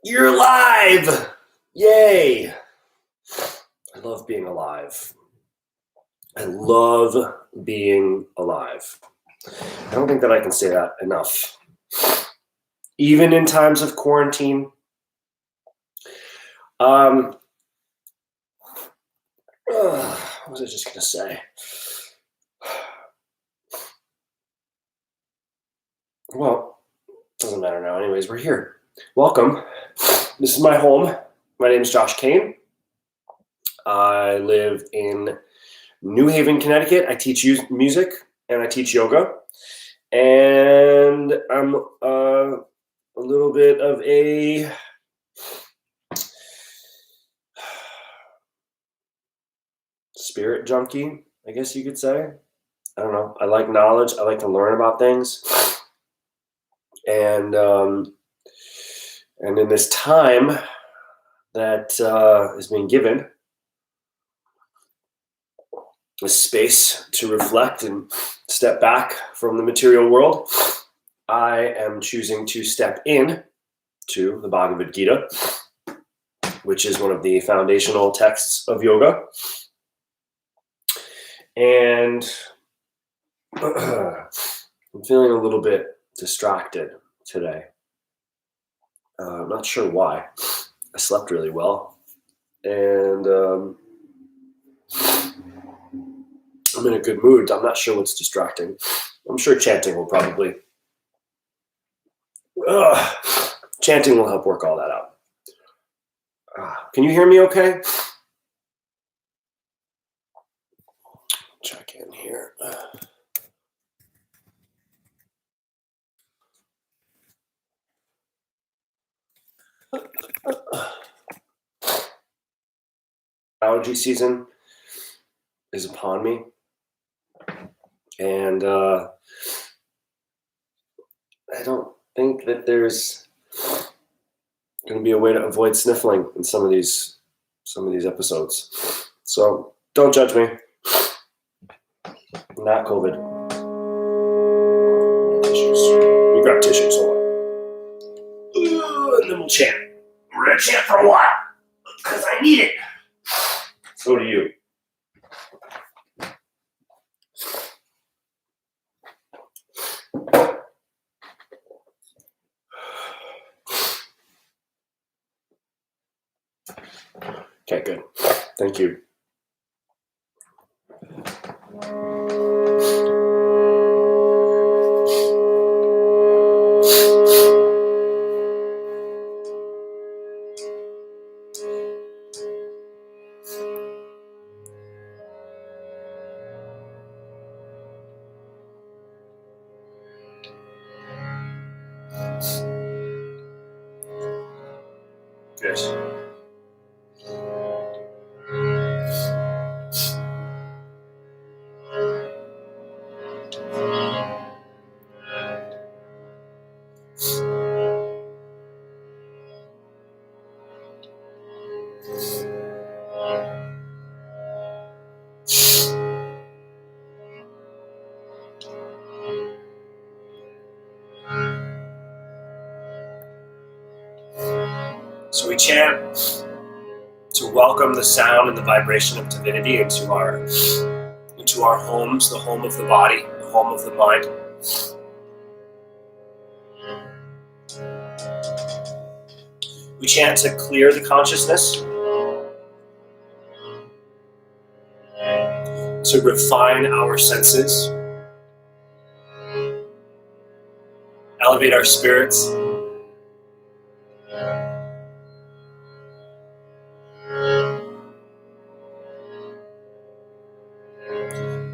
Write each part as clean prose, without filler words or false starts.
You're alive! Yay! I love being alive. I love being alive. I don't think that I can say that enough. Even in times of quarantine. What was I just going to say? Well, doesn't matter now. Anyways, we're here. Welcome. This is my home. My name is Josh Kane. I live in New Haven, Connecticut. I teach music and I teach yoga. And I'm a little bit of a spirit junkie, I guess you could say. I don't know. I like knowledge. I like to learn about things. And in this time that is being given, a space to reflect and step back from the material world, I am choosing to step in to the Bhagavad Gita, which is one of the foundational texts of yoga. And I'm feeling a little bit distracted today. I'm not sure why. I slept really well. And I'm in a good mood. I'm not sure what's distracting. I'm sure chanting will probably... chanting will help work all that out. Can you hear me okay? Check in here. Allergy season is upon me. And I don't think that there's going to be a way to avoid sniffling in some of these episodes. So don't judge me. Not COVID. Tissues. We grab tissues. Hold on. And then we'll chant. We're going to chant for a while because I need it. So do you. Okay, good. Thank you. Yes. So we chant to welcome the sound and the vibration of divinity into our homes, the home of the body, the home of the mind. We chant to clear the consciousness, to refine our senses, elevate our spirits,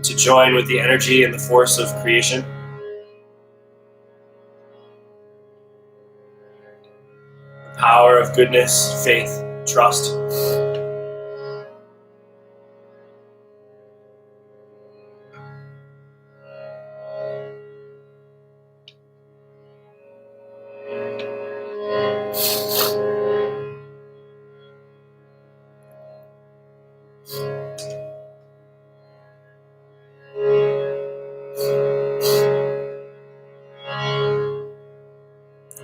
to join with the energy and the force of creation. The power of goodness, faith, trust.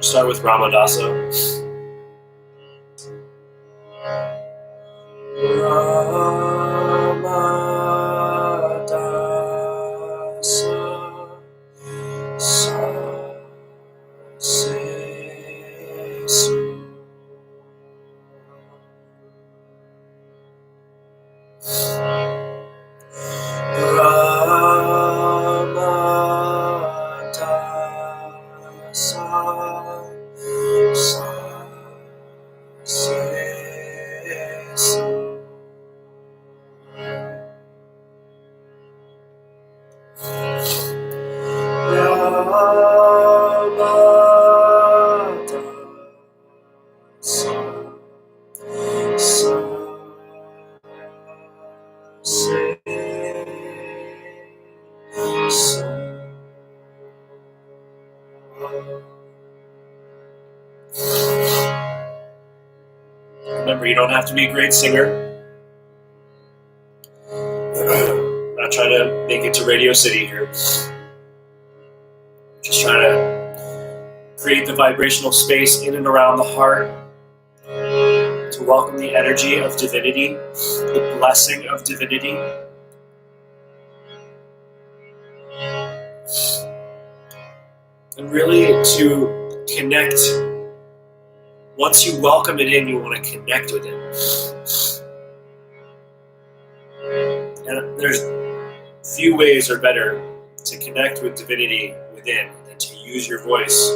Start with Ramadasa. Remember, you don't have to be a great singer. I'm not trying to make it to Radio City here. Just trying to create the vibrational space in and around the heart to welcome the energy of divinity, the blessing of divinity. And really to connect. Once you welcome it in, you want to connect with it. And there's few ways are better to connect with divinity within than to use your voice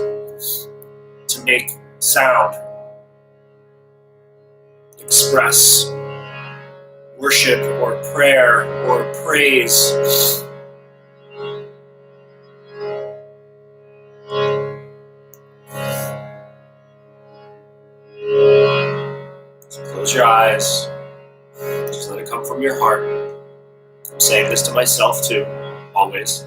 to make sound, express worship or prayer or praise. So close your eyes. Just let it come from your heart. I'm saying this to myself too, always.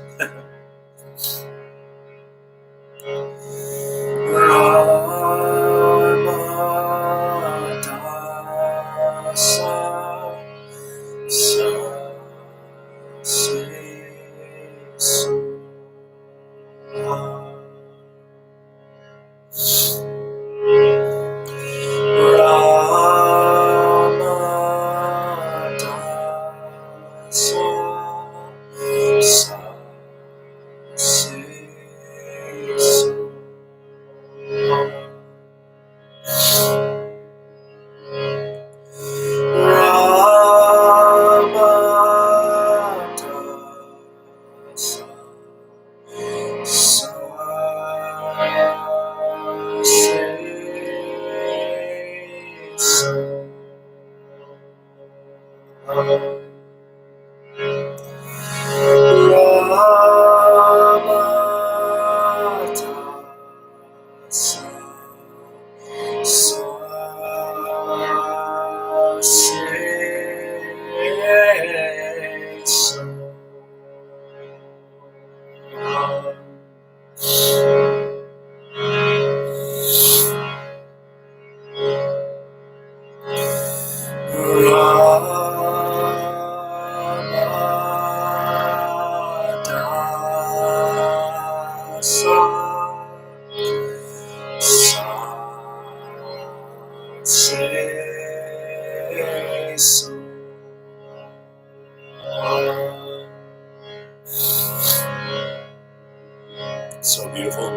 So beautiful.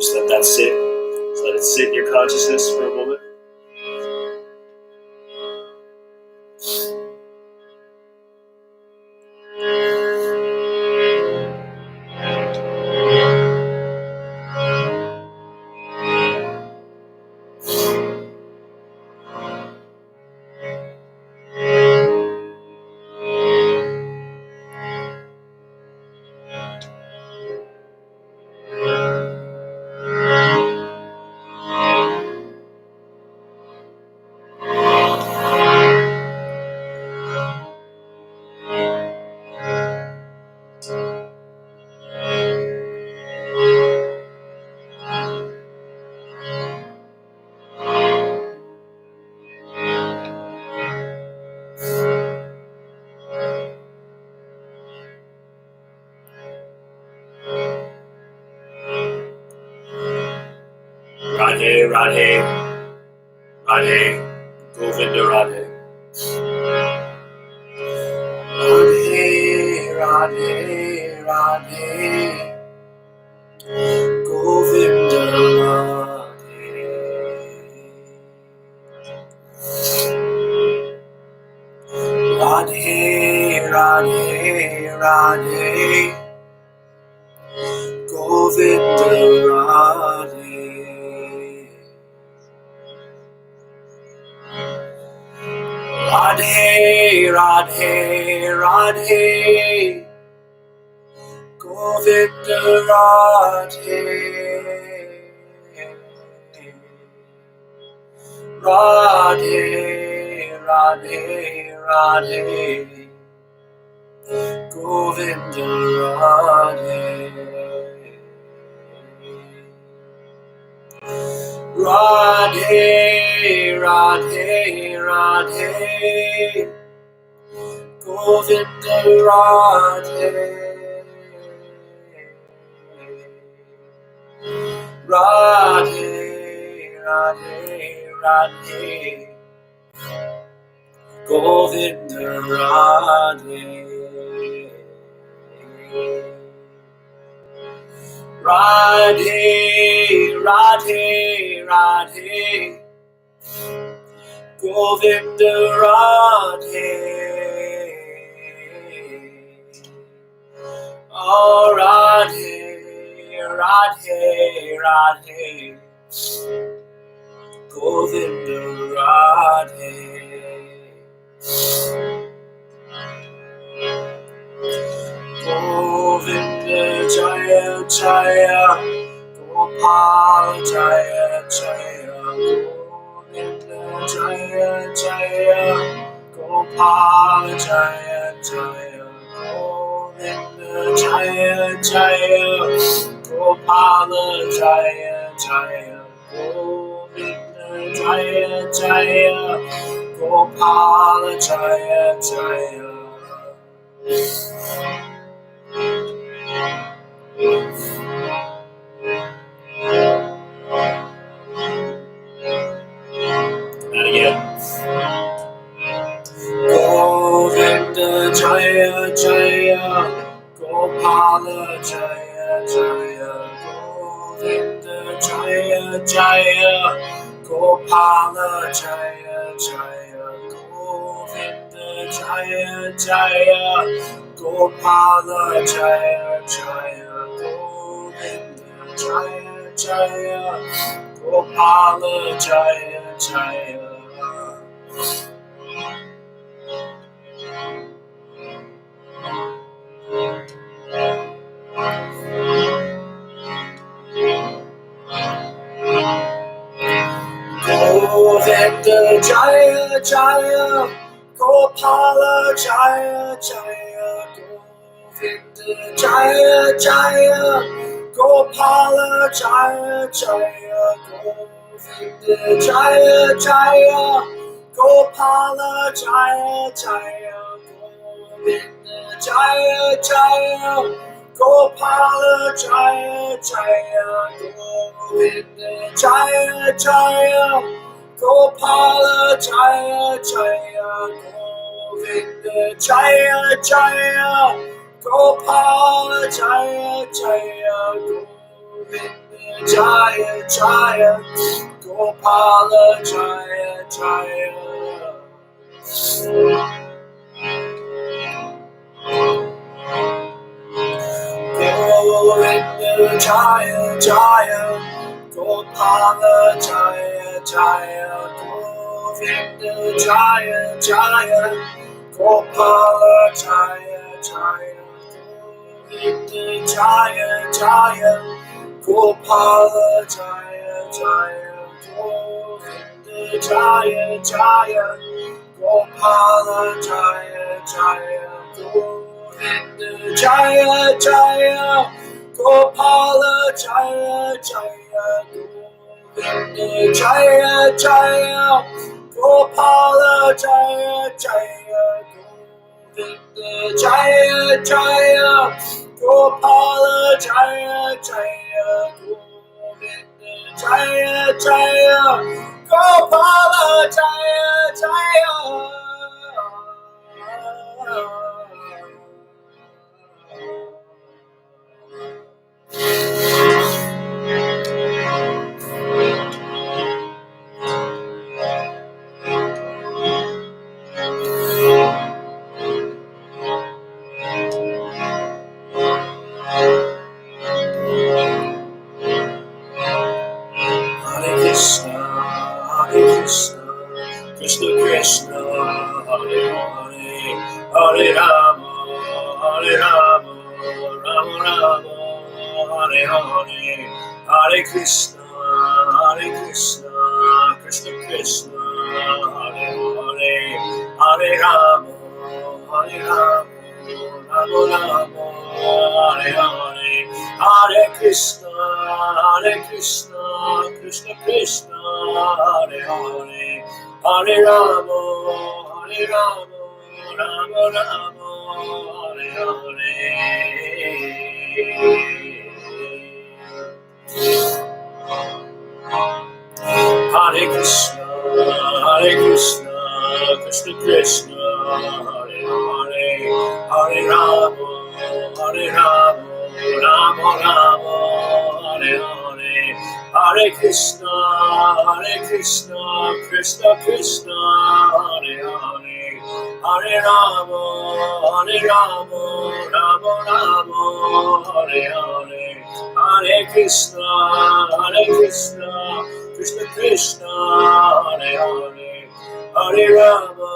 Just let that sit. Just let it sit in your consciousness for a moment. Radhe, Radhe, Radhe, Govinda Radhe. Radhe, Radhe, Radhe, Govinda Radhe. Radhe, Radhe, Radhe, Govinda Radhe. Radhe, Radhe, Radhe, Govinda Radhe. Radhe, Radhe, Radhe, Govinda Radhe. Radhe, Radhe, Radhe, Govinda Radhe. Radhe, Radhe, Radhe, Govinda Radhe. Radhe, Radhe, Radhe, Govinda Radhe. Oh, Radhe, Radhe, Radhe, Govinda Radhe. Govinda Jaya Jaya, Gopal Jaya Jaya, Govinda Jaya Jaya, Gopal Jaya Jaya, Govinda Jaya Jaya, Gopal Jaya Jaya, Govinda Jaya Jaya, Gopal Jaya Jaya. And again. Govinda Jaya Jaya, Gopala Jaya Jaya, Govinda Jaya Jaya, Gopala Jaya Jaya, Govinda Jaya Jaya, Gopala Jaya Jaya, Govinda Jaya Jaya, Gopala Jaya Jaya. Govinda Jaya Jaya, Gopala Jaya Jaya, Govinda Jaya Jaya, Gopala Jaya Jaya, Govinda Jaya Jaya, Gopala Jaya Jaya, Govinda Jaya Jaya, Gopala Jaya Jaya, Govinda Jaya Jaya, Gopala Jaya Jaya, Govinda Jaya Jaya, Gopala Jaya Jaya, Govinda Jaya Jaya, Gopala Jaya Jaya. Govinda Jaya Jaya, Gopala Jaya Jaya, Govinda Jaya Jaya, Gopala Jaya Jaya, Govinda Jaya Jaya, Gopala Jaya Jaya, Govinda Jaya Jaya, Gopala Jaya Jaya, Govinda Jaya Jaya, Gopala Jaya Jaya, Govinda Jaya Jaya, Gopala Jaya Jaya, Govinda Jaya Jaya, Gopala Jaya Jaya, Govinda Jaya Jaya, Gopala Jaya Jaya. Hare Krishna, Krishna Krishna, Hare Hare, Hare Rama, Rama Rama, Hare Hare, Hare Krishna, Krishna Krishna, Hare Hare, Hare Rama, Rama Rama, Hare Hare, Hare Krishna, Krishna Krishna, Hare Hare, Hare Rama, Rama Rama, Hare Hare. Hare Krishna, Krishna Krishna, Hare Hare, Hare Rama, Rama Rama, Hare Hare, Hare Krishna, Krishna Krishna, Hare Hare, Hare Rama, Rama Rama, Hare Hare, Hare Krishna, Krishna Krishna, Hare Hare, Hare Rama,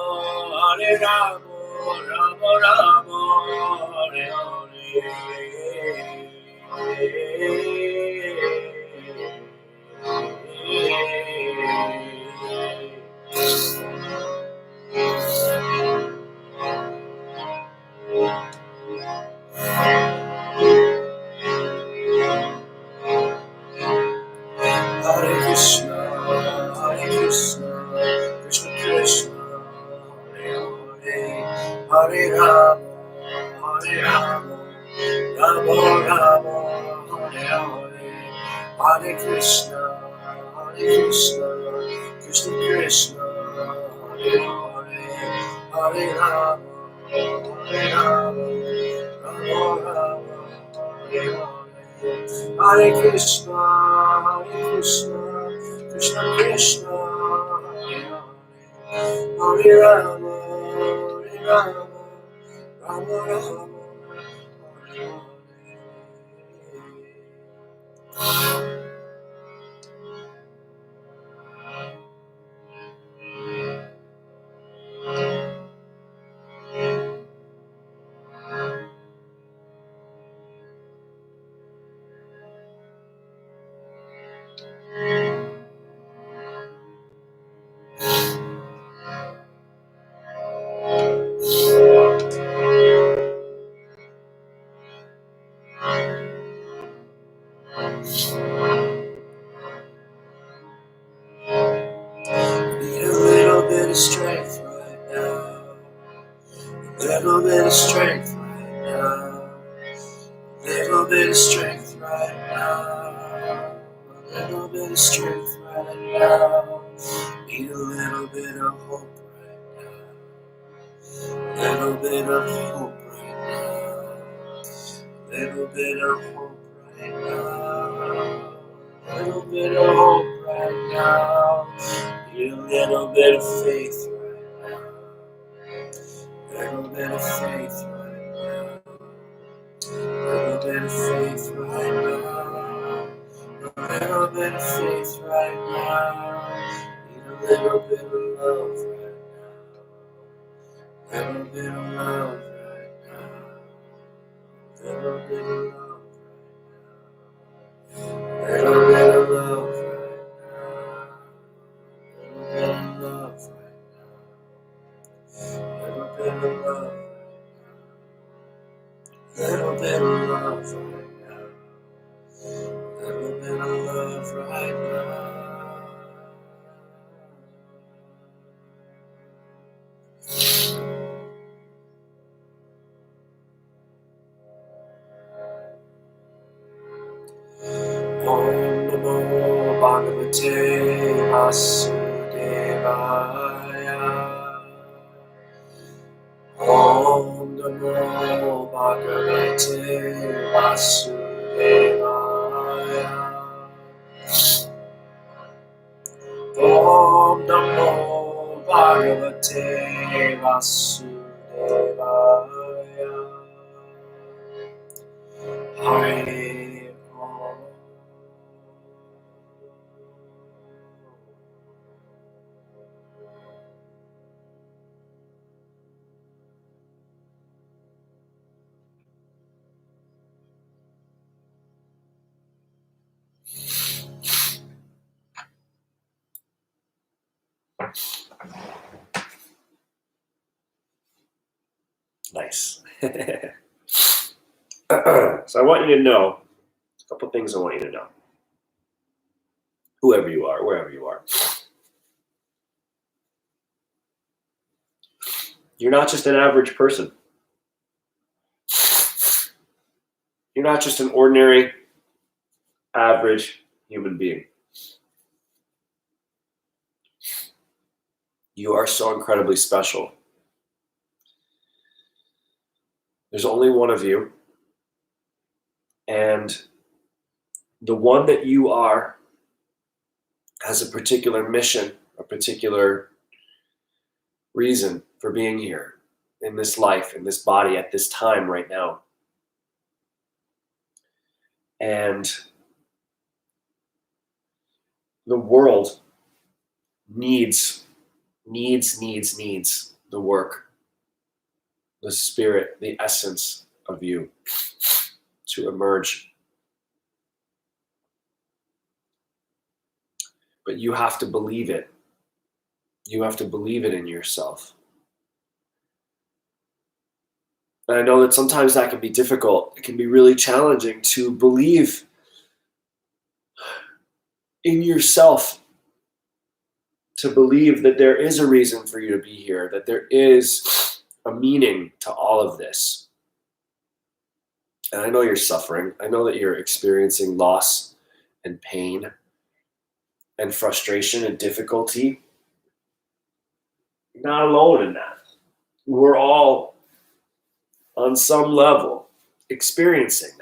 Rama Rama, Hare Hare Krishna, Krishna Krishna, Hare Hare, Hare Rama, Rama Rama, Hare Hare, Hare Krishna, Krishna Krishna, Hare Hare, Hare Rama, Rama Rama, Hare Hare. Hare Krishna, Krishna Krishna, Hare Rama, Rama Rama, Hare Hare. Need a little bit of strength right now. A little bit of strength right now. A little bit of strength right now. A little bit of strength right now. Need a little bit of hope right now. A little bit of hope right now. A little bit of hope right now. A little bit of hope right now. Need a little bit of faith right now. A little bit of faith right now. A little bit of faith right now. A little bit of faith right now. Need a little bit of love right now. A little bit of love right now. A little bit of love right now. A little bit of love right now. A little bit of love right now. A little bit of love. Little bit of love right now. Little bit of love right now. Om Namo Bhagavate Vasudevaya. Om Namo Bhagavate Vasudevaya. Om Namo Bhagavate Vasudevaya. Hare Om. Nice. So I want you to know a couple things I want you to know. Whoever you are, wherever you are. You're not just an average person. You're not just an ordinary, average human being. You are so incredibly special. There's only one of you. And the one that you are has a particular mission, a particular reason for being here in this life, in this body, at this time right now. And the world needs the work, the spirit, the essence of you to emerge. But you have to believe it. You have to believe it in yourself. And I know that sometimes that can be difficult. It can be really challenging to believe in yourself, to believe that there is a reason for you to be here, that there is a meaning to all of this. And I know you're suffering. I know that you're experiencing loss and pain and frustration and difficulty. You're not alone in that. We're all on some level experiencing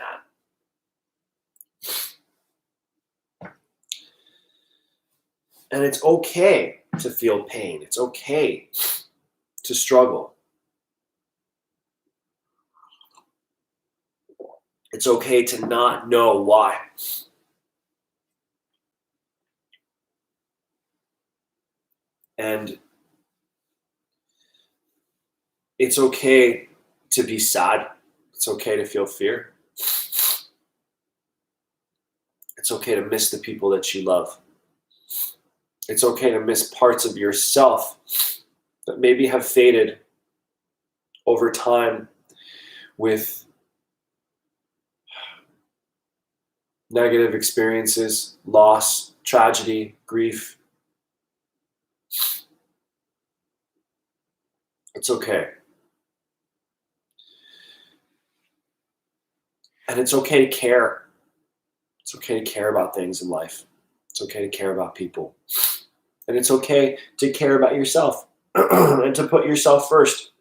that. And it's okay to feel pain. It's okay to struggle. It's okay to not know why. And it's okay to be sad. It's okay to feel fear. It's okay to miss the people that you love. It's okay to miss parts of yourself that maybe have faded over time with negative experiences, loss, tragedy, grief. It's okay. And it's okay to care. It's okay to care about things in life. It's okay to care about people. And it's okay to care about yourself and to put yourself first.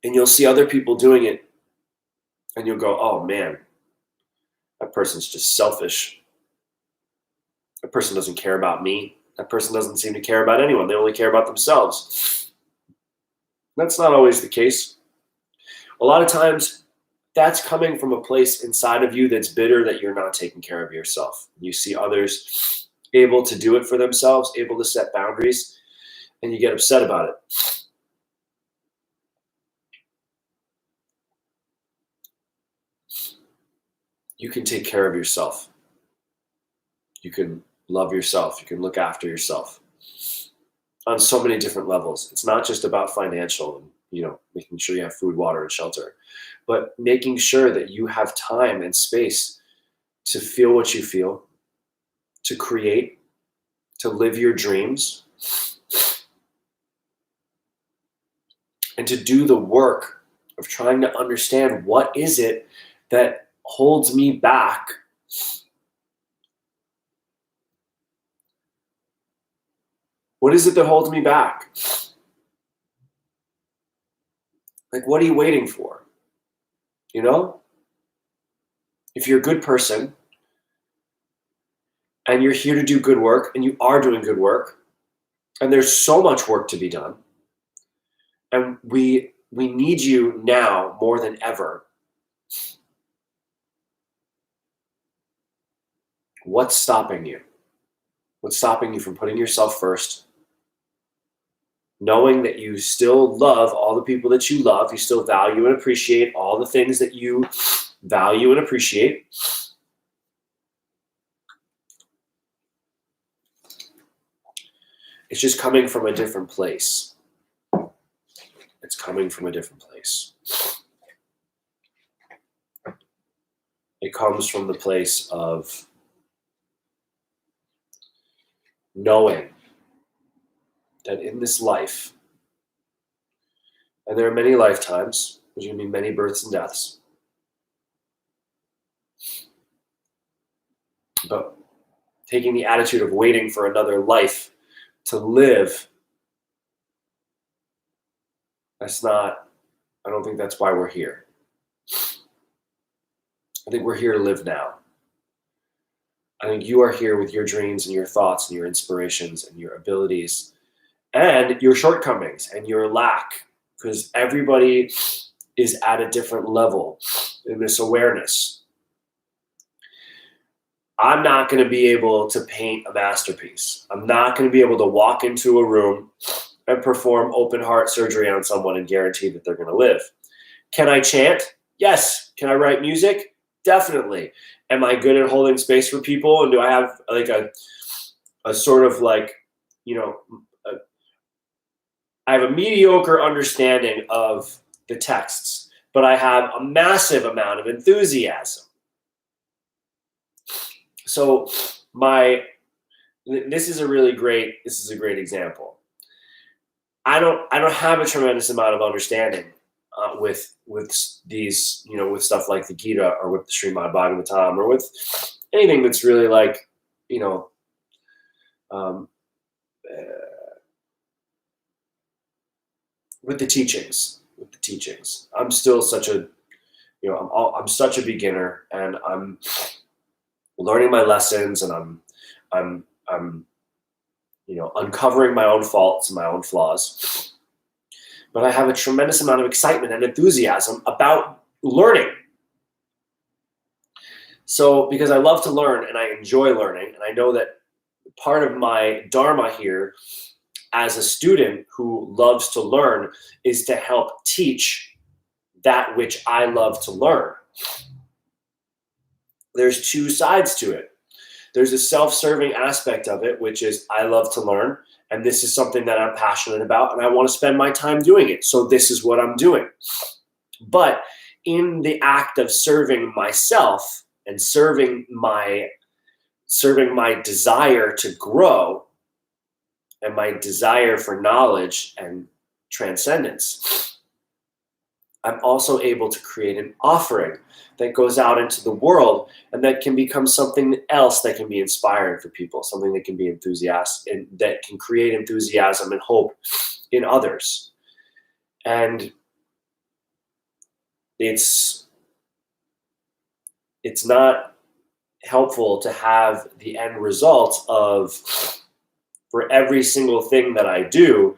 And you'll see other people doing it and you'll go, oh man, that person's just selfish. That person doesn't care about me. That person doesn't seem to care about anyone. They only care about themselves. That's not always the case. A lot of times, that's coming from a place inside of you that's bitter that you're not taking care of yourself. You see others able to do it for themselves, able to set boundaries, and you get upset about it. You can take care of yourself. You can love yourself. You can look after yourself on so many different levels. It's not just about financial and, making sure you have food, water, and shelter, but making sure that you have time and space to feel what you feel, to create, to live your dreams, and to do the work of trying to understand what is it that holds me back What is it that holds me back? Like, what are you waiting for? You know? If you're a good person and you're here to do good work and you are doing good work and there's so much work to be done and we need you now more than ever, what's stopping you? What's stopping you from putting yourself first? Knowing that you still love all the people that you love, you still value and appreciate all the things that you value and appreciate. It's just coming from a different place. It's coming from a different place. It comes from the place of knowing that in this life, and there are many lifetimes, there's going to be many births and deaths, but taking the attitude of waiting for another life to live, I don't think that's why we're here. I think we're here to live now. I think you are here with your dreams and your thoughts and your inspirations and your abilities and your shortcomings and your lack, because everybody is at a different level in this awareness. I'm not going to be able to paint a masterpiece. I'm not going to be able to walk into a room and perform open heart surgery on someone and guarantee that they're going to live. Can I chant? Yes. Can I write music? Definitely. Am I good at holding space for people? And do I have like a sort of like, I have a mediocre understanding of the texts, but I have a massive amount of enthusiasm. So this is a great example. I don't have a tremendous amount of understanding with these, with stuff like the Gita or with the Srimad Bhagavatam or with anything that's really like, with the teachings. I'm still such a, I'm such a beginner, and I'm learning my lessons, and I'm uncovering my own faults and my own flaws. But I have a tremendous amount of excitement and enthusiasm about learning. So, because I love to learn and I enjoy learning, and I know that part of my dharma here as a student who loves to learn is to help teach that which I love to learn. There's two sides to it. There's a self-serving aspect of it, which is I love to learn, and this is something that I'm passionate about, and I want to spend my time doing it. So this is what I'm doing. But in the act of serving myself and serving my desire to grow and my desire for knowledge and transcendence, I'm also able to create an offering that goes out into the world and that can become something else that can be inspiring for people, something that can be enthusiastic and that can create enthusiasm and hope in others. And it's not helpful to have the end result of, for every single thing that I do,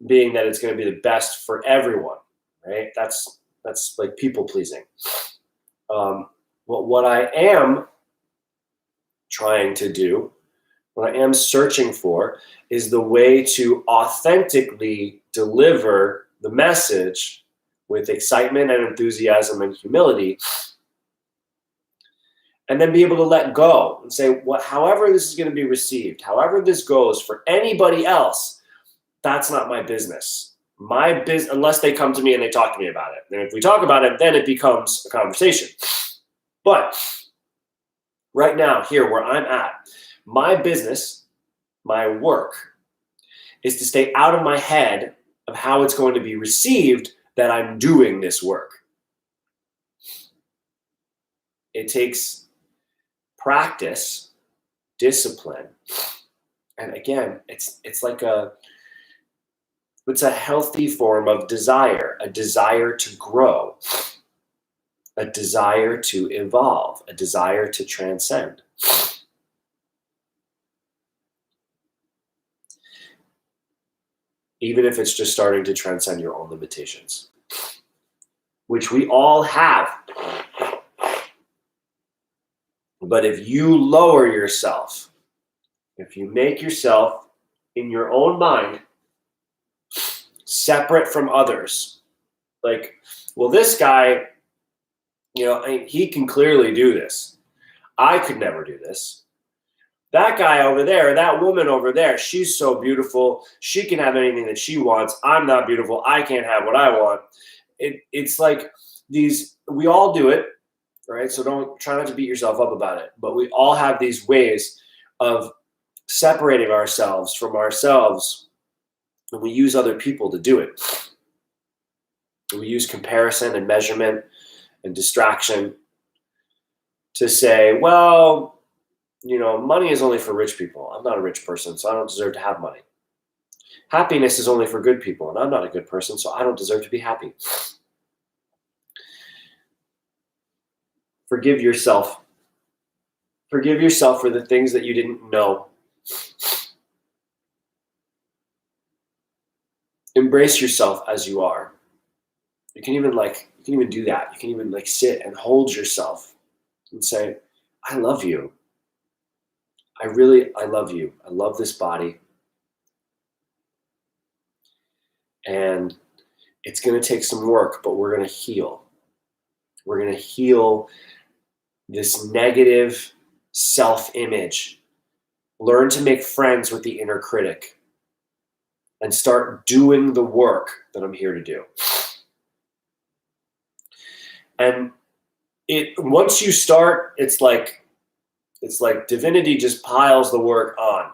being that it's going to be the best for everyone, right? That's like people pleasing. What I am trying to do, what I am searching for, is the way to authentically deliver the message with excitement and enthusiasm and humility, and then be able to let go and say, however this is going to be received, however this goes for anybody else, that's not my business. My business, unless they come to me and they talk to me about it. And if we talk about it, then it becomes a conversation. But right now, here where I'm at, my business, my work, is to stay out of my head of how it's going to be received that I'm doing this work. It takes practice, discipline. And again, it's a healthy form of desire, a desire to grow, a desire to evolve, a desire to transcend. Even if it's just starting to transcend your own limitations, which we all have. But if you lower yourself, if you make yourself in your own mind separate from others, like, well, this guy, he can clearly do this. I could never do this. That guy over there, that woman over there, she's so beautiful. She can have anything that she wants. I'm not beautiful. I can't have what I want. It's like these, we all do it, right? So don't try not to beat yourself up about it. But we all have these ways of separating ourselves from ourselves, and we use other people to do it. We use comparison and measurement and distraction to say, well, money is only for rich people. I'm not a rich person, so I don't deserve to have money. Happiness is only for good people, and I'm not a good person, so I don't deserve to be happy. Forgive yourself. Forgive yourself for the things that you didn't know. Embrace yourself as you are. You can even do that. You can even sit and hold yourself and say, I love you. I love you. I love this body. And it's going to take some work, but we're going to heal. We're going to heal this negative self-image. Learn to make friends with the inner critic and start doing the work that I'm here to do. And once you start, it's like divinity just piles the work on.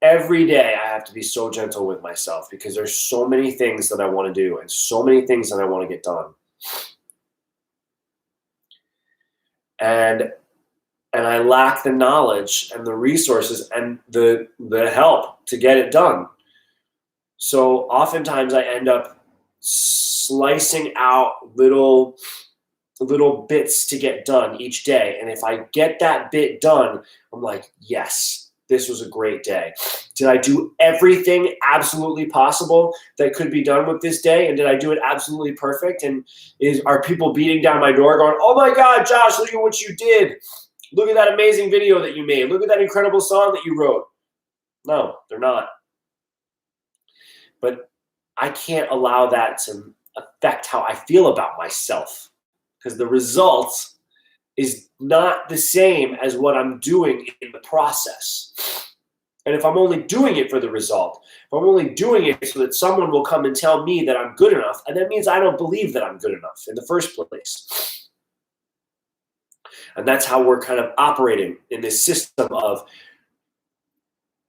Every day I have to be so gentle with myself because there's so many things that I want to do and so many things that I want to get done. And I lack the knowledge and the resources and the help to get it done. So oftentimes I end up slicing out little bits to get done each day. And if I get that bit done, I'm like, yes, this was a great day. Did I do everything absolutely possible that could be done with this day? And did I do it absolutely perfect? And are people beating down my door going, oh my God, Josh, look at what you did. Look at that amazing video that you made. Look at that incredible song that you wrote. No, they're not. But I can't allow that to affect how I feel about myself, because the result is not the same as what I'm doing in the process. And if I'm only doing it for the result, if I'm only doing it so that someone will come and tell me that I'm good enough, and that means I don't believe that I'm good enough in the first place. And that's how we're kind of operating in this system of,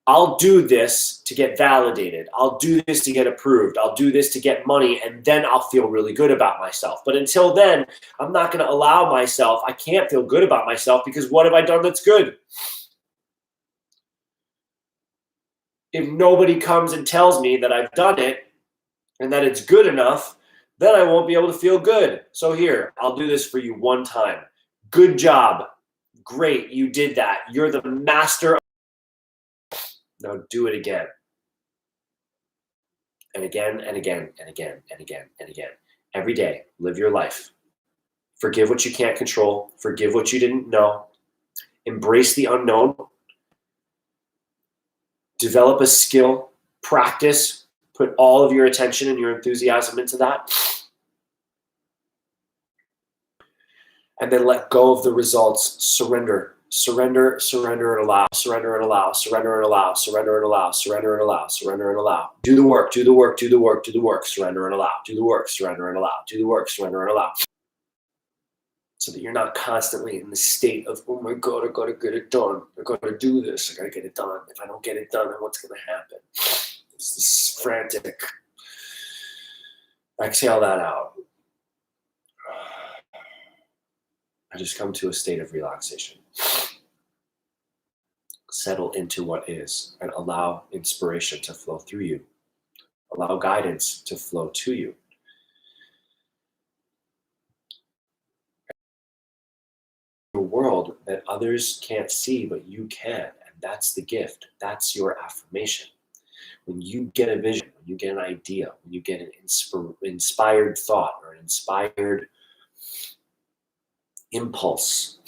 I'll do this to get validated. I'll do this to get approved. I'll do this to get money, and then I'll feel really good about myself. But until then, I'm not going to allow myself. I can't feel good about myself because what have I done that's good? If nobody comes and tells me that I've done it and that it's good enough, then I won't be able to feel good. So here, I'll do this for you one time. Good job. Great, you did that. You're the master. Now do it again. And again, and again, and again, and again, and again. Every day, live your life. Forgive what you can't control. Forgive what you didn't know. Embrace the unknown. Develop a skill. Practice. Put all of your attention and your enthusiasm into that. And then let go of the results. Surrender. Surrender, surrender, and allow. Surrender and allow. Surrender and allow. Surrender and allow. Surrender and allow. Surrender and allow. Do the work. Do the work. Do the work. Do the work. Surrender and allow. Do the work. Surrender and allow. Do the work. Surrender and allow. So that you're not constantly in the state of, oh my God, I gotta get it done. I gotta do this. I gotta get it done. If I don't get it done, then what's gonna happen? It's this frantic. Exhale that out. I just come to a state of relaxation. Settle into what is and allow inspiration to flow through you. Allow guidance to flow to you. A world that others can't see, but you can. And that's the gift. That's your affirmation. When you get a vision, when you get an idea, when you get an inspired thought or an inspired impulse,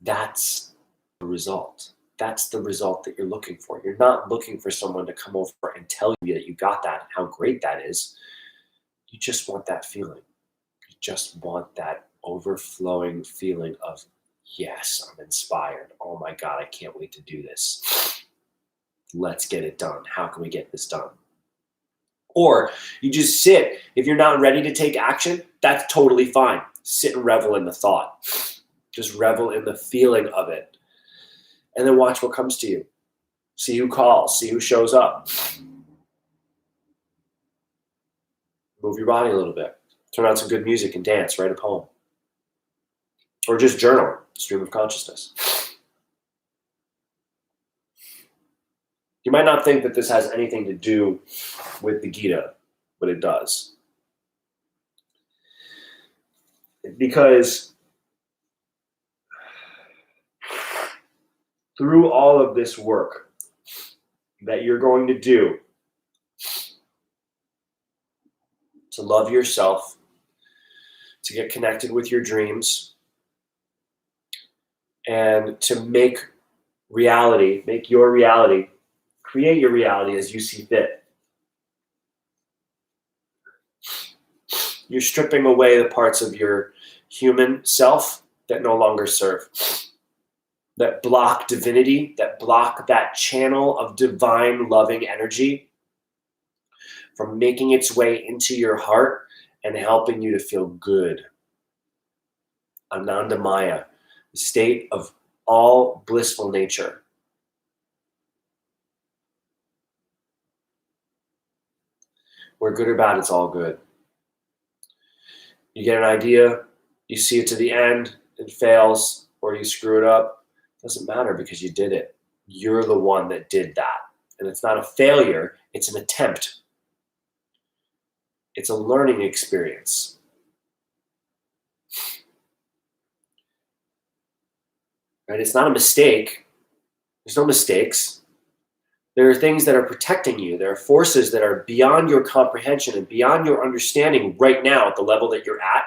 that's the result. That's the result that you're looking for. You're not looking for someone to come over and tell you that you got that and how great that is. You just want that feeling. You just want that overflowing feeling of, yes, I'm inspired. Oh my God, I can't wait to do this. Let's get it done. How can we get this done? Or you just sit. If you're not ready to take action, that's totally fine. Sit and revel in the thought. Just revel in the feeling of it. And then watch what comes to you. See who calls. See who shows up. Move your body a little bit. Turn on some good music and dance. Write a poem. Or just journal. Stream of consciousness. You might not think that this has anything to do with the Gita, but it does. Because through all of this work that you're going to do to love yourself, to get connected with your dreams, and to make your reality, create your reality as you see fit. You're stripping away the parts of your human self that no longer serve, that block divinity, that block that channel of divine loving energy from making its way into your heart and helping you to feel good. Ananda Maya, the state of all blissful nature. Where good or bad, it's all good. You get an idea, you see it to the end, it fails, or you screw it up. It doesn't matter because you did it. You're the one that did that. And it's not a failure, it's an attempt. It's a learning experience. Right? It's not a mistake. There's no mistakes. There are things that are protecting you. There are forces that are beyond your comprehension and beyond your understanding right now at the level that you're at,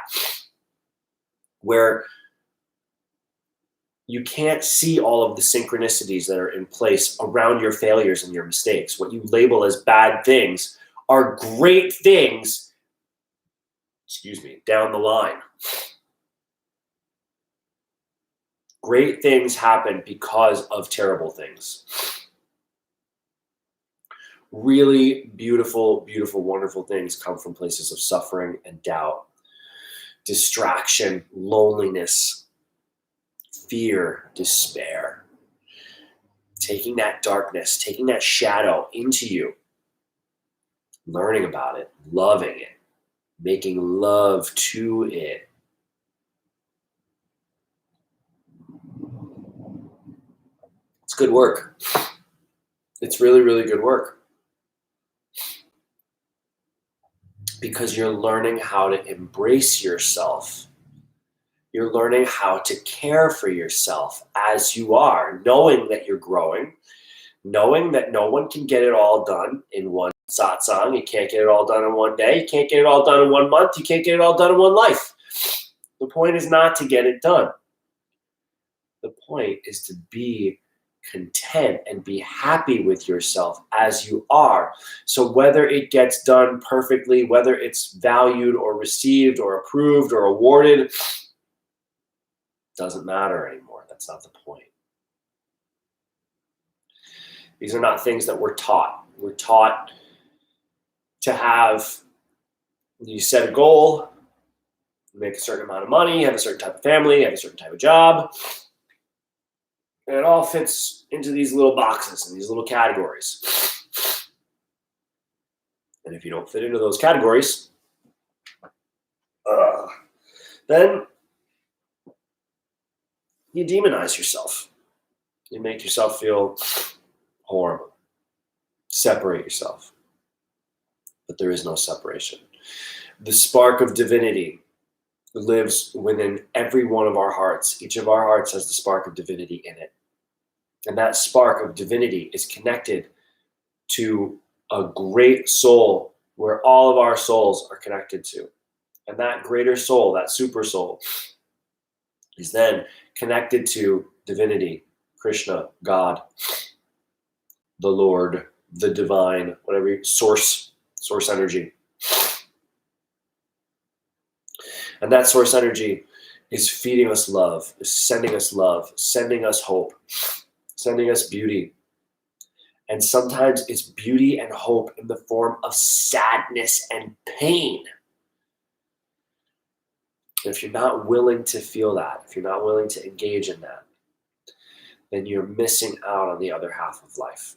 where you can't see all of the synchronicities that are in place around your failures and your mistakes. What you label as bad things are great things, down the line. Great things happen because of terrible things. Really beautiful, beautiful, wonderful things come from places of suffering and doubt, distraction, loneliness, fear, despair. Taking that darkness, taking that shadow into you, learning about it, loving it, making love to it. It's good work. It's really, really good work. Because you're learning how to embrace yourself. You're learning how to care for yourself as you are, knowing that you're growing, knowing that no one can get it all done in one satsang. You can't get it all done in one day. You can't get it all done in 1 month. You can't get it all done in one life. The point is not to get it done. The point is to be content and be happy with yourself as you are. So whether it gets done perfectly, whether it's valued or received or approved or awarded, doesn't matter anymore. That's not the point. These are not things that we're taught. We're taught to have, you set a goal, make a certain amount of money, have a certain type of family, have a certain type of job. And it all fits into these little boxes and these little categories. And if you don't fit into those categories, then you demonize yourself. You make yourself feel horrible. Separate yourself. But there is no separation. The spark of divinity lives within every one of our hearts. Each of our hearts has the spark of divinity in it. And that spark of divinity is connected to a great soul where all of our souls are connected to. And that greater soul, that super soul, is then connected to divinity, Krishna, God, the Lord, the divine, whatever, source energy. And that source energy is feeding us love, is sending us hope, sending us beauty. And sometimes it's beauty and hope in the form of sadness and pain. If you're not willing to feel that, if you're not willing to engage in that, then you're missing out on the other half of life.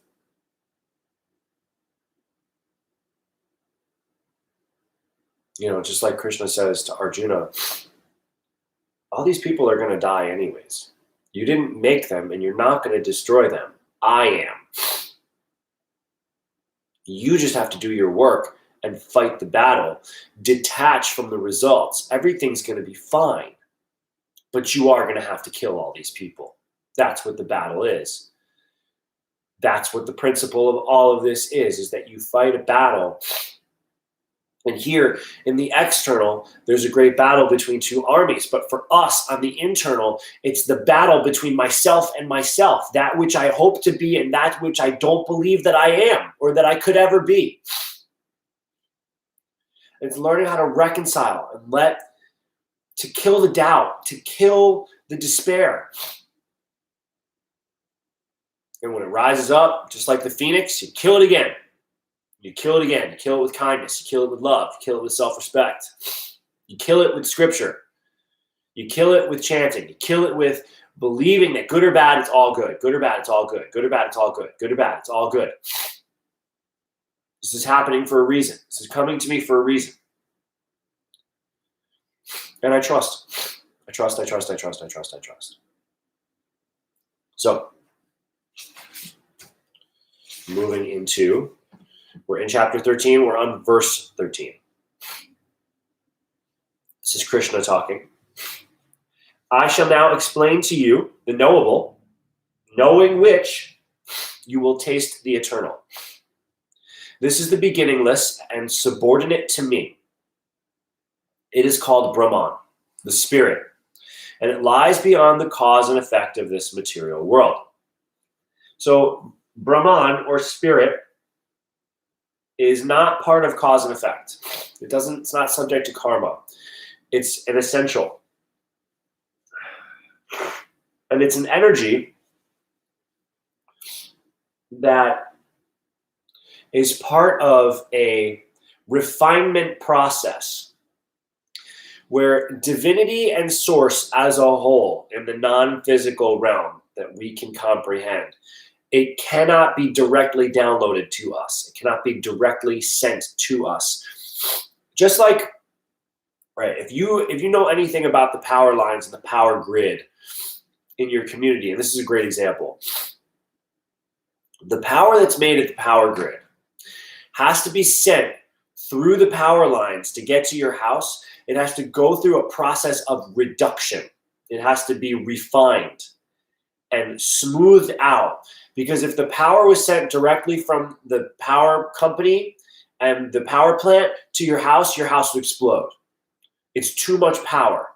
Just like Krishna says to Arjuna, all these people are going to die anyways. You didn't make them and you're not going to destroy them. I am. You just have to do your work and fight the battle. Detach from the results. Everything's going to be fine. But you are going to have to kill all these people. That's what the battle is. That's what the principle of all of this is that you fight a battle. And here in the external, there's a great battle between two armies. But for us on the internal, it's the battle between myself and myself, that which I hope to be and that which I don't believe that I am or that I could ever be. It's learning how to reconcile and to kill the doubt, to kill the despair. And when it rises up, just like the phoenix, you kill it again. You kill it again. You kill it with kindness. You kill it with love. You kill it with self-respect. You kill it with scripture. You kill it with chanting. You kill it with believing that good or bad, it's all good. Good or bad, it's all good. Good or bad, it's all good. Good or bad, it's all good. This is happening for a reason. This is coming to me for a reason. And I trust. I trust. So, moving into... We're in chapter 13. We're on verse 13. This is Krishna talking. I shall now explain to you the knowable, knowing which you will taste the eternal. This is the beginningless and subordinate to me. It is called Brahman, the spirit, and it lies beyond the cause and effect of this material world. So Brahman, or spirit, is not part of cause and effect. It's not subject to karma. It's an essential. And it's an energy that is part of a refinement process where divinity and source as a whole in the non-physical realm that we can comprehend, it cannot be directly downloaded to us. It cannot be directly sent to us. Just like, right, if you know anything about the power lines and the power grid in your community, and this is a great example, the power that's made at the power grid has to be sent through the power lines to get to your house. It has to go through a process of reduction. It has to be refined and smoothed out. Because if the power was sent directly from the power company and the power plant to your house would explode. It's too much power.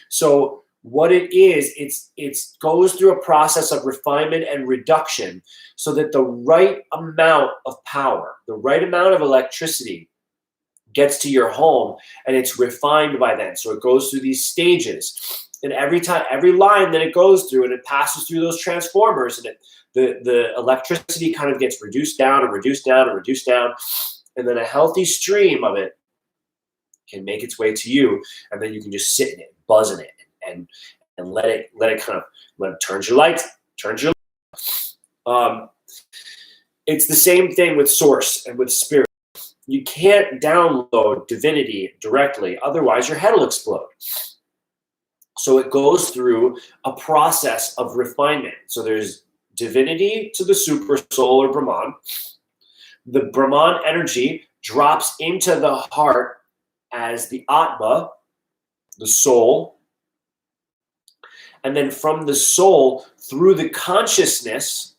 So what it is, it goes through a process of refinement and reduction so that the right amount of power, the right amount of electricity gets to your home, and it's refined by then. So it goes through these stages. And every line that it goes through and it passes through those transformers, and the electricity kind of gets reduced down and reduced down and reduced down. And then a healthy stream of it can make its way to you. And then you can just sit in it, buzz in it, and let it turn your lights. It's the same thing with source and with spirit. You can't download divinity directly. Otherwise, your head will explode. So it goes through a process of refinement. So there's divinity to the super soul or Brahman. The Brahman energy drops into the heart as the Atma, the soul. And then from the soul through the consciousness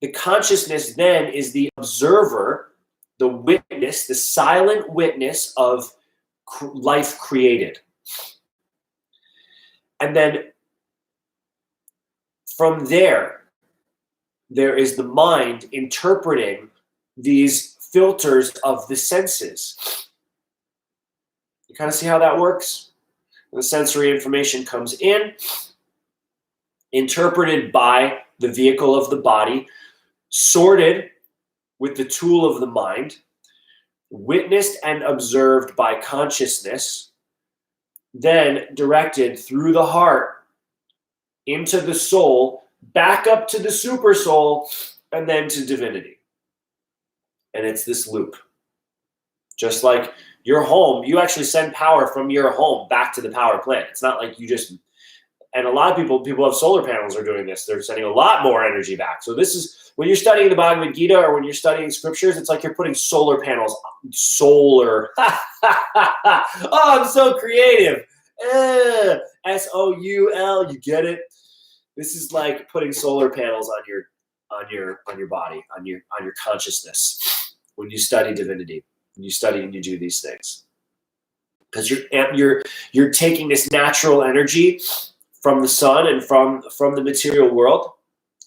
then is the observer, the witness, the silent witness of life created. And then from there is the mind interpreting these filters of the senses. You kind of see how that works? The sensory information comes in, interpreted by the vehicle of the body, sorted with the tool of the mind, witnessed and observed by consciousness, then directed through the heart into the soul, back up to the super soul, and then to divinity. And it's this loop. Just like your home, you actually send power from your home back to the power plant. It's not like you just, and a lot of people have solar panels are doing this. They're sending a lot more energy back. So this is, when you're studying the Bhagavad Gita or when you're studying scriptures, it's like you're putting solar panels, solar. Oh, I'm so creative. S-O-U-L, you get it? This is like putting solar panels on your body, on your consciousness when you study divinity. You study and you do these things, because you're taking this natural energy from the sun and from the material world,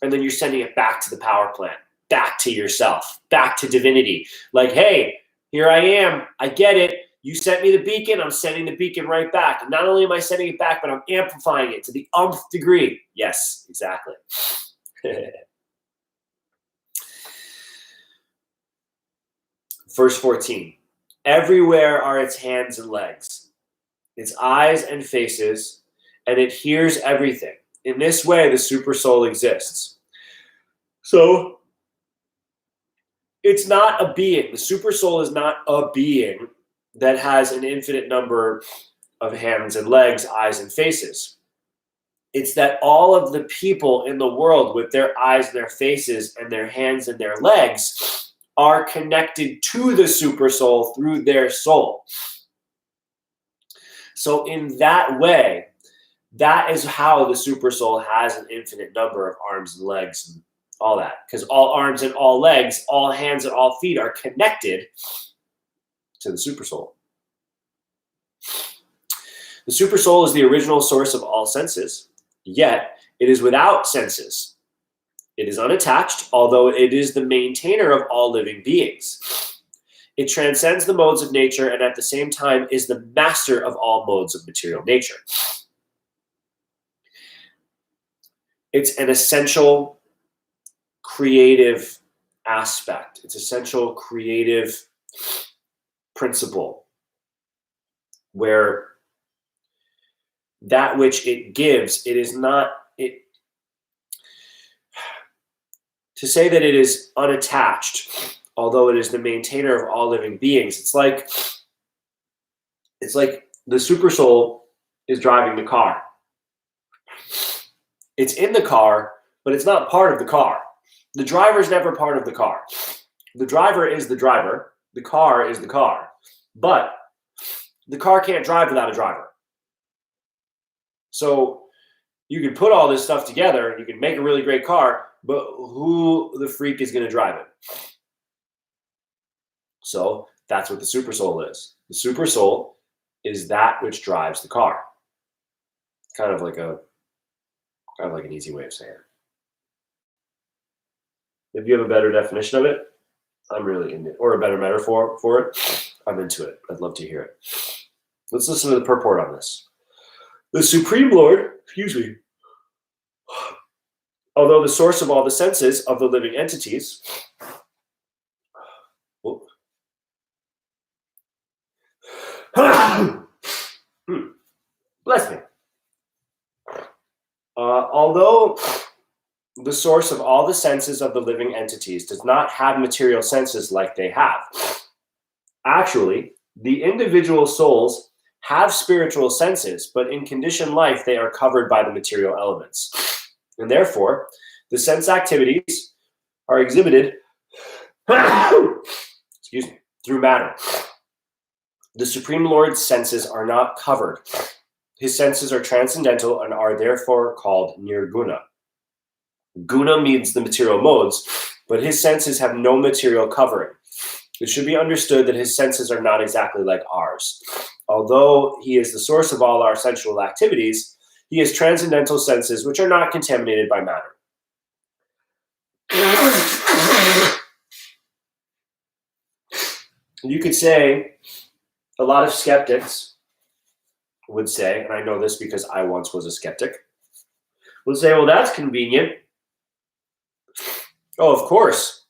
and then you're sending it back to the power plant, back to yourself, back to divinity. Like, hey, here I am. I get it. You sent me the beacon. I'm sending the beacon right back. And not only am I sending it back, but I'm amplifying it to the umpth degree. Yes, exactly. Verse 14, everywhere are its hands and legs, its eyes and faces, and it hears everything. In this way, the super soul exists. So it's not a being. The super soul is not a being that has an infinite number of hands and legs, eyes and faces. It's that all of the people in the world with their eyes and their faces and their hands and their legs are connected to the super soul through their soul. So in that way, that is how the super soul has an infinite number of arms and legs and all that. Because all arms and all legs, all hands and all feet are connected to the super soul. The super soul is the original source of all senses, yet it is without senses. It is unattached, although it is the maintainer of all living beings. It transcends the modes of nature and at the same time is the master of all modes of material nature. It's an essential creative aspect. It's essential creative principle where that which it gives, it is not, to say that it is unattached, although it is the maintainer of all living beings, it's like the super soul is driving the car. It's in the car, but it's not part of the car. The driver is never part of the car. The driver is the driver. The car is the car. But the car can't drive without a driver. So you can put all this stuff together and you can make a really great car, but who the freak is going to drive it? So that's what the super soul is. The super soul is that which drives the car. Kind of like an easy way of saying it. If you have a better definition of it, I'm really into it. Or a better metaphor for it, I'm into it. I'd love to hear it. Let's listen to the purport on this. The Supreme Lord, although the source of all the senses of the living entities, bless me. Although the source of all the senses of the living entities does not have material senses like they have, actually, the individual souls have spiritual senses, but in conditioned life, they are covered by the material elements. And therefore, the sense activities are exhibited excuse me, through matter. The Supreme Lord's senses are not covered. His senses are transcendental and are therefore called nirguna. Guna means the material modes, but his senses have no material covering. It should be understood that his senses are not exactly like ours. Although he is the source of all our sensual activities, he has transcendental senses which are not contaminated by matter. You could say, a lot of skeptics would say, and I know this because I once was a skeptic, would say, well, that's convenient. Oh, of course.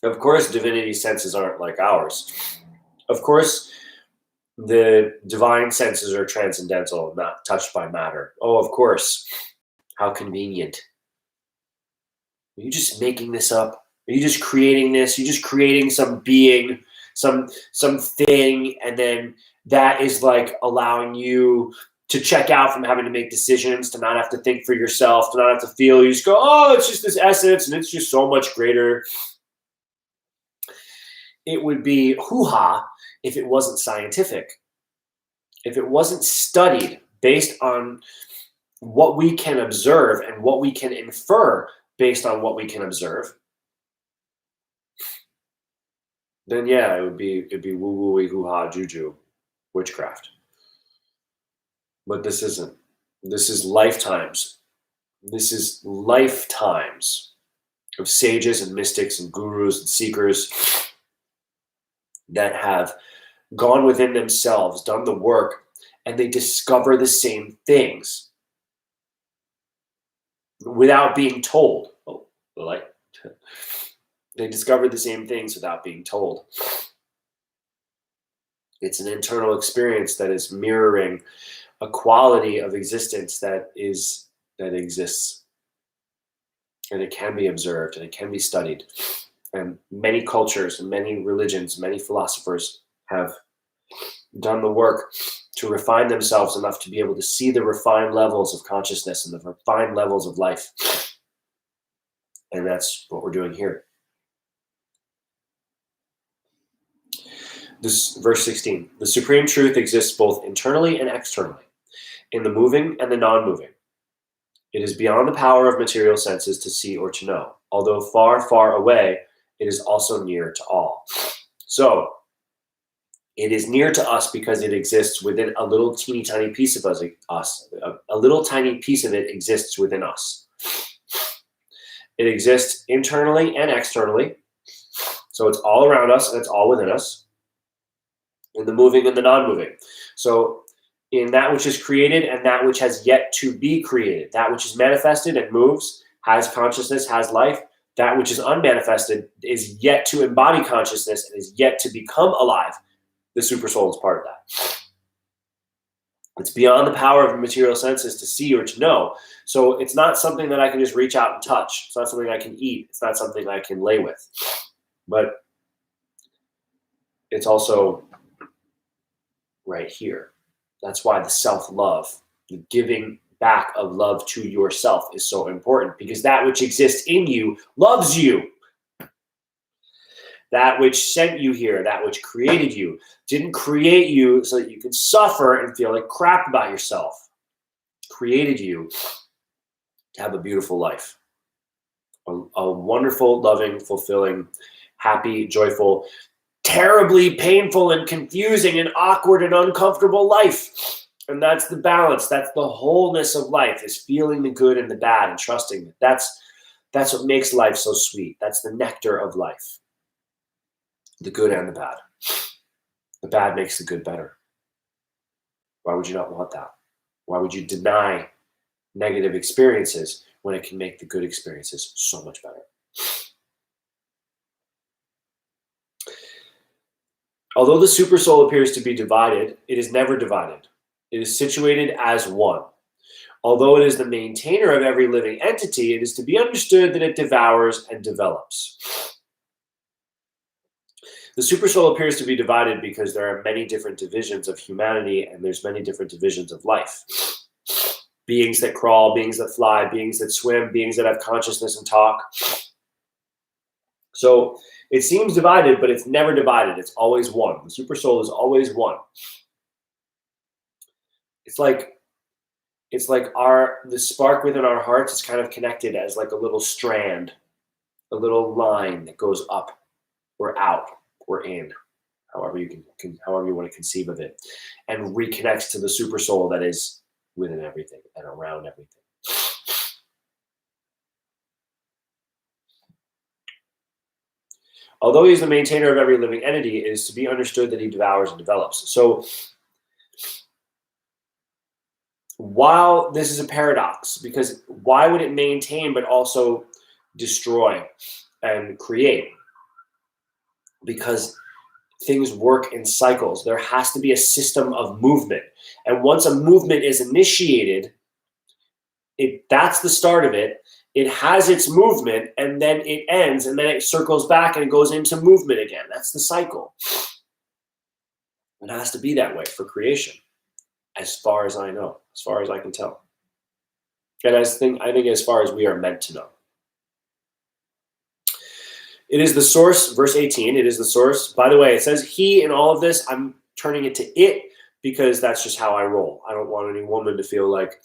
Of course, divinity senses aren't like ours. Of course, the divine senses are transcendental, not touched by matter. Oh, of course. How convenient. Are you just making this up? Are you just creating this? You're just creating some being, some thing, and then that is like allowing you to check out from having to make decisions, to not have to think for yourself, to not have to feel. You just go, oh, it's just this essence, and it's just so much greater. It would be hoo-ha if it wasn't scientific, if it wasn't studied based on what we can observe and what we can infer based on what we can observe. Then yeah, it'd be woo-woo-y, hoo-ha, juju, witchcraft. But this isn't. This is lifetimes. This is lifetimes of sages and mystics and gurus and seekers that have gone within themselves, done the work, and they discover the same things without being told. Oh, the light. They discover the same things without being told. It's an internal experience that is mirroring a quality of existence that exists. And it can be observed and it can be studied. And many cultures and many religions, many philosophers have done the work to refine themselves enough to be able to see the refined levels of consciousness and the refined levels of life. And that's what we're doing here. This verse 16, the supreme truth exists both internally and externally, in the moving and the non-moving. It is beyond the power of material senses to see or to know. Although far, far away, it is also near to all. So, it is near to us because it exists within a little teeny tiny piece of us. A little tiny piece of it exists within us. It exists internally and externally. So it's all around us and it's all within us. In the moving and the non-moving. So in that which is created and that which has yet to be created, that which is manifested and moves, has consciousness, has life, that which is unmanifested is yet to embody consciousness and is yet to become alive. The supersoul is part of that. It's beyond the power of material senses to see or to know. So it's not something that I can just reach out and touch. It's not something I can eat. It's not something I can lay with. But it's also right here. That's why the self-love, the giving back of love to yourself is so important, because that which exists in you loves you. That which sent you here, that which created you, didn't create you so that you could suffer and feel like crap about yourself. Created you to have a beautiful life. A wonderful, loving, fulfilling, happy, joyful, terribly painful and confusing and awkward and uncomfortable life. And that's the balance. That's the wholeness of life, is feeling the good and the bad and trusting that that's what makes life so sweet. That's the nectar of life. The good and the bad. The bad makes the good better. Why would you not want that? Why would you deny negative experiences when it can make the good experiences so much better? Although the supersoul appears to be divided, it is never divided. It is situated as one. Although it is the maintainer of every living entity, it is to be understood that it devours and develops. The supersoul appears to be divided because there are many different divisions of humanity, and there's many different divisions of life. Beings that crawl, beings that fly, beings that swim, beings that have consciousness and talk. So it seems divided, but it's never divided. It's always one. The supersoul is always one. It's like the spark within our hearts is kind of connected as like a little strand, a little line that goes up or out or in, however you however you want to conceive of it, and reconnects to the supersoul that is within everything and around everything. Although he is the maintainer of every living entity, it is to be understood that he devours and develops. So while this is a paradox, because why would it maintain but also destroy and create? Because things work in cycles. There has to be a system of movement. And once a movement is initiated, that's the start of it. It has its movement, and then it ends, and then it circles back and it goes into movement again. That's the cycle. It has to be that way for creation, as far as I know, as far as I can tell. And I think as far as we are meant to know. It is the source, verse 18, it is the source. By the way, it says he in all of this. I'm turning it to it because that's just how I roll. I don't want any woman to feel like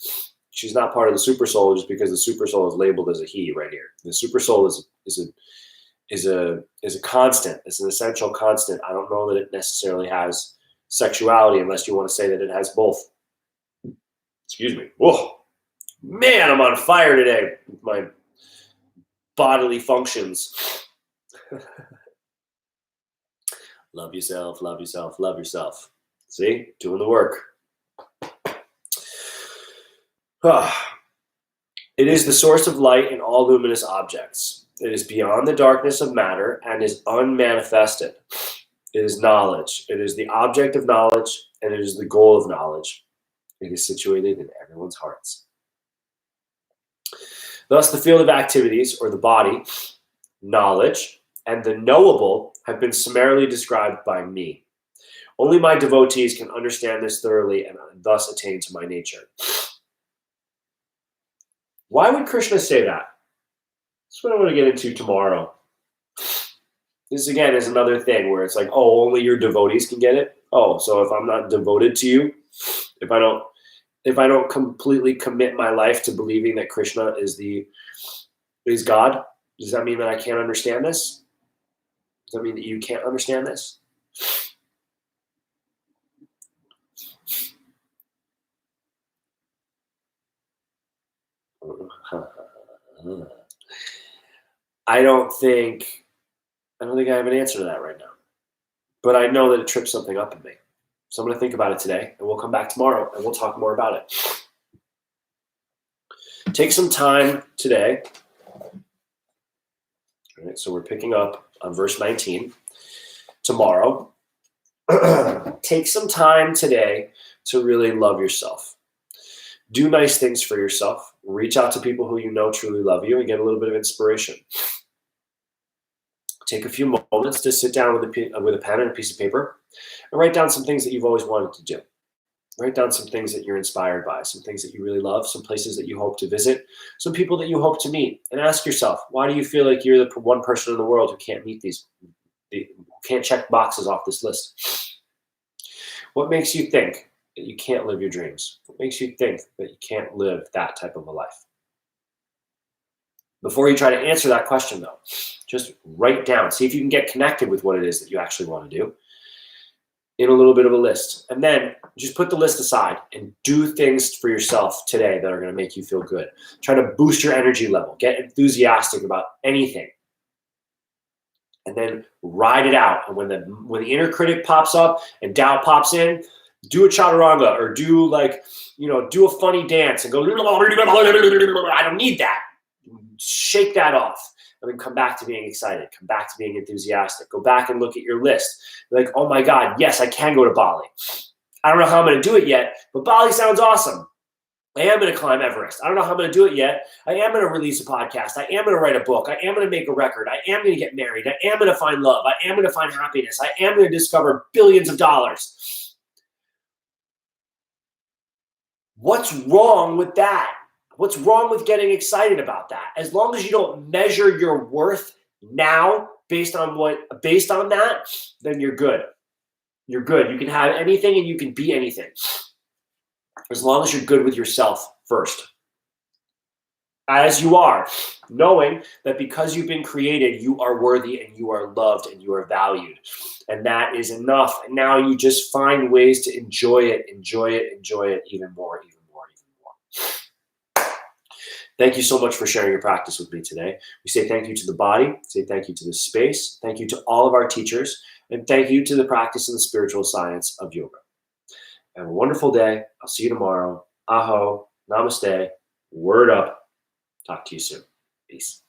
she's not part of the super soul just because the super soul is labeled as a he right here. The super soul is a constant. It's an essential constant. I don't know that it necessarily has sexuality unless you want to say that it has both. Excuse me. Whoa, man, I'm on fire today with my bodily functions. Love yourself, love yourself, love yourself. See, doing the work. It is the source of light in all luminous objects. It is beyond the darkness of matter and is unmanifested. It is knowledge. It is the object of knowledge, and it is the goal of knowledge. It is situated in everyone's hearts. Thus, the field of activities, or the body, knowledge, and the knowable have been summarily described by me. Only my devotees can understand this thoroughly and thus attain to my nature. Why would Krishna say that? That's what I want to get into tomorrow. This, again, is another thing where it's like, oh, only your devotees can get it? Oh, so if I'm not devoted to you, if I don't completely commit my life to believing that Krishna is God, does that mean that I can't understand this? Does that mean that you can't understand this? I don't think I have an answer to that right now. But I know that it trips something up in me. So I'm going to think about it today, and we'll come back tomorrow, and we'll talk more about it. Take some time today. All right, so we're picking up on verse 19 tomorrow. Take some time today to really love yourself. Do nice things for yourself. Reach out to people who you know truly love you and get a little bit of inspiration. Take a few moments to sit down with a pen and a piece of paper and write down some things that you've always wanted to do. Write down some things that you're inspired by, some things that you really love, some places that you hope to visit, some people that you hope to meet, and ask yourself, why do you feel like you're the one person in the world who can't meet who can't check boxes off this list? What makes you think that you can't live your dreams? What makes you think that you can't live that type of a life? Before you try to answer that question, though, just write down. See if you can get connected with what it is that you actually want to do in a little bit of a list. And then just put the list aside and do things for yourself today that are going to make you feel good. Try to boost your energy level. Get enthusiastic about anything. And then ride it out. And when the inner critic pops up and doubt pops in, do a chaturanga or do a funny dance and go, I don't need that. Shake that off. And then come back to being excited. Come back to being enthusiastic. Go back and look at your list. Like, oh my God, yes, I can go to Bali. I don't know how I'm going to do it yet, but Bali sounds awesome. I am going to climb Everest. I don't know how I'm going to do it yet. I am going to release a podcast. I am going to write a book. I am going to make a record. I am going to get married. I am going to find love. I am going to find happiness. I am going to discover billions of dollars. What's wrong with that? What's wrong with getting excited about that? As long as you don't measure your worth now based on that, then you're good. You're good. You can have anything and you can be anything. As long as you're good with yourself first. As you are, knowing that because you've been created, you are worthy and you are loved and you are valued. And that is enough. And now you just find ways to enjoy it even more. Thank you so much for sharing your practice with me today. We say thank you to the body, say thank you to the space, thank you to all of our teachers, and thank you to the practice and the spiritual science of yoga. Have a wonderful day. I'll see you tomorrow. Aho, namaste, word up. Talk to you soon. Peace.